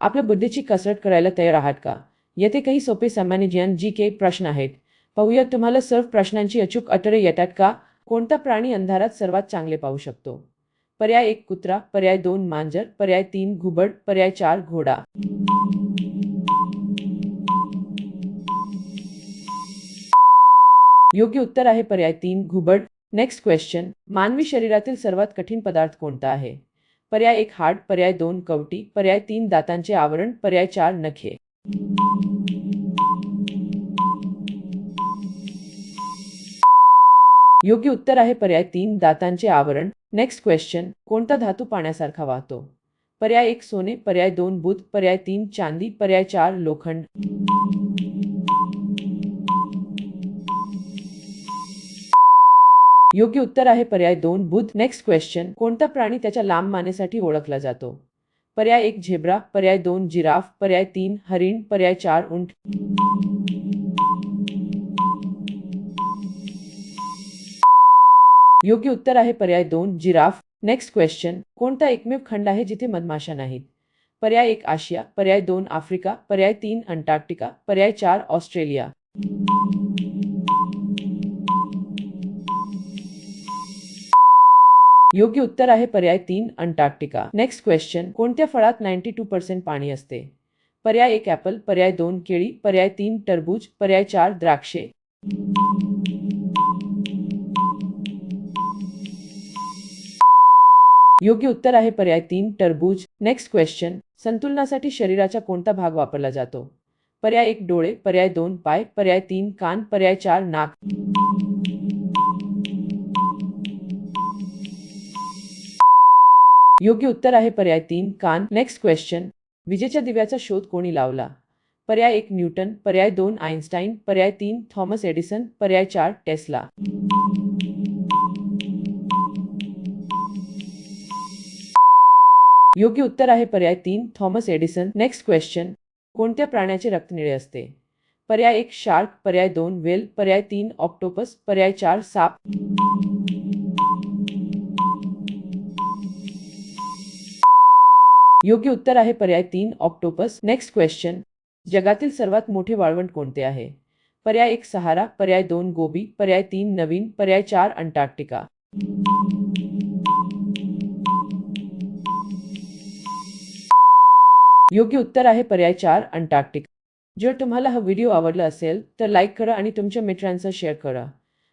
आपल्या बुद्धीची कसरत करायला तयार आहात का? येथे काही सोपे सामान्य ज्ञान जी प्रश्न आहेत. पाहूया तुम्हाला सर्व प्रश्नांची अचूक उत्तरे येतात का? कोणता प्राणी अंधारात सर्वात चांगले पाहू शकतो? पर्याय 1 कुत्रा, पर्याय 2 मांजर, पर्याय 3 घुबड, पर्याय 4 घोडा. योग्य उत्तर आहे पर्याय 3 घुबड. Next question. मानवी शरीरातील सर्वात कठीण पदार्थ कोणता आहे? पर्याय 1 हाड, पर्याय 2 कवटी, पर्याय 3 दातांचे आवरण, पर्याय 4 नखे. योग्य उत्तर आहे पर्याय 3 दातांचे आवरण. Next question. कोणता धातू पाण्यासारखा वाहतो? पर्याय 1 सोने, पर्याय 2 बुध, पर्याय 3 चांदी, पर्याय 4 लोखंड. योग्य उत्तर आहे पर्याय 2 बुध. Next question. कोणता प्राणी त्याच्या लांब मानेसाठी ओळखला जातो? पर्याय 1 झेब्रा, पर्याय 2 जिराफ, पर्याय 3 हरिण, पर्याय 4 उंट. योग्य उत्तर आहे पर्याय 2 जिराफ. Next question. कोणता एकमेव खंड आहे जिथे मधमाशा नाहीत? पर्याय 1 आशिया, पर्याय 2 आफ्रिका, पर्याय 3 अंटार्क्टिका, पर्याय 4 ऑस्ट्रेलिया. योग्य उत्तर आहे पर्याय 3 अंटार्क्टिका. Next question. कोणत्या फळात 92% पाणी असते? पर्याय 1 ॲपल, पर्याय 2 केळी, पर्याय 3 टरबूज, पर्याय 4 द्राक्षे. योग्य उत्तर आहे पर्याय 3 टरबूज. Next question. संतुलनासाठी शरीराचा कोणता भाग वापरला जातो? पर्याय 1 डोळे, पर्याय 2 पाय, पर्याय 3 कान, पर्याय 4 नाक. योग्य उत्तर आहे पर्याय 3 कान. Next question. विजेच्या दिव्याचा शोध कोणी लावला? पर्याय 1 न्यूटन, पर्याय 2 आइन्स्टाईन, पर्याय 3 थॉमस एडिसन, पर्याय 4 टेस्ला. योग्य उत्तर आहे पर्याय 3 थॉमस एडिसन. Next question. कोणत्या प्राण्याचे रक्त निळे असते? पर्याय 1 शार्क, पर्याय 2 व्हेल, पर्याय 3 ऑक्टोपस, पर्याय 4 साप. योग्य उत्तर आहे पर्याय 3 ऑक्टोपस. Next question. जगातील सर्वात मोठे वाळवंट कोणते आहे? पर्याय 1 सहारा, पर्याय 2 गोबी, पर्याय 3 नवीन, पर्याय 4 अंटार्क्टिका. योग्य उत्तर आहे पर्याय 4 अंटार्क्टिका. जर तुम्हाला हा व्हिडिओ आवडला असेल तर लाईक करा आणि तुमच्या मित्रांना शेअर करा.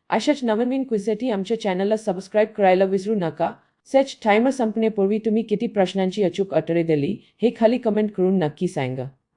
अशाच नवनवीन क्विजसाठी आमच्या चॅनलला सबस्क्राईब करायला विसरू नका. सेट टायमर संपण्यापूर्वी तुम्ही किती प्रश्नांची अचूक उत्तरे दिली हे खाली कमेंट करून नक्की सांगा.